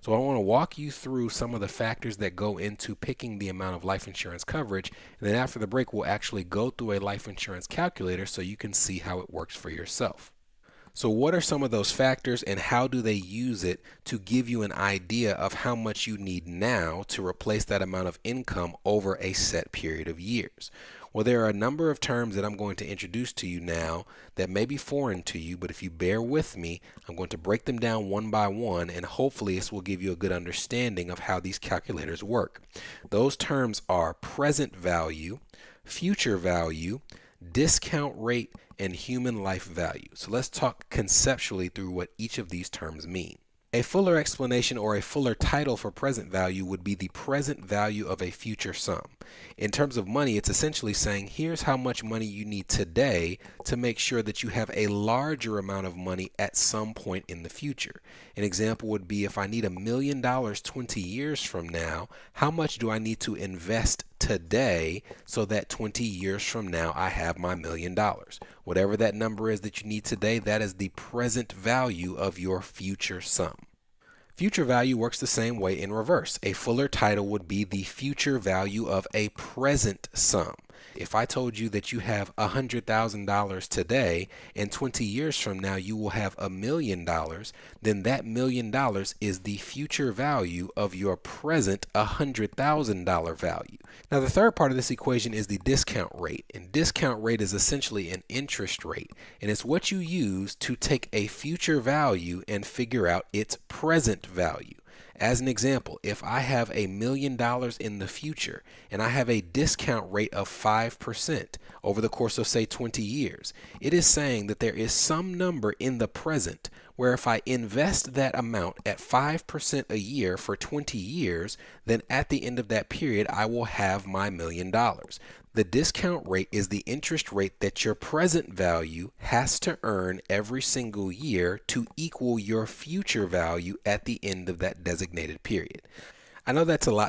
So I want to walk you through some of the factors that go into picking the amount of life insurance coverage. And then after the break, we'll actually go through a life insurance calculator so you can see how it works for yourself. So what are some of those factors and how do they use it to give you an idea of how much you need now to replace that amount of income over a set period of years? Well, there are a number of terms that I'm going to introduce to you now that may be foreign to you, but if you bear with me, I'm going to break them down one by one, and hopefully this will give you a good understanding of how these calculators work. Those terms are present value, future value, discount rate, and human life value. So let's talk conceptually through what each of these terms mean. A fuller explanation or a fuller title for present value would be the present value of a future sum. In terms of money, it's essentially saying here's how much money you need today to make sure that you have a larger amount of money at some point in the future. An example would be if I need $1 million 20 years from now, how much do I need to invest today so that 20 years from now I have my $1 million? Whatever that number is that you need today, that is the present value of your future sum. Future value works the same way in reverse. A fuller title would be the future value of a present sum. If I told you that you have $100,000 today and 20 years from now you will have $1 million, then that $1 million is the future value of your present $100,000 value. Now the third part of this equation is the discount rate, and discount rate is essentially an interest rate, and it's what you use to take a future value and figure out its present value. As an example, if I have $1 million in the future and I have a discount rate of 5% over the course of say 20 years, it is saying that there is some number in the present where if I invest that amount at 5% a year for 20 years, then at the end of that period, I will have my $1 million. The discount rate is the interest rate that your present value has to earn every single year to equal your future value at the end of that designated period. I know that's a lot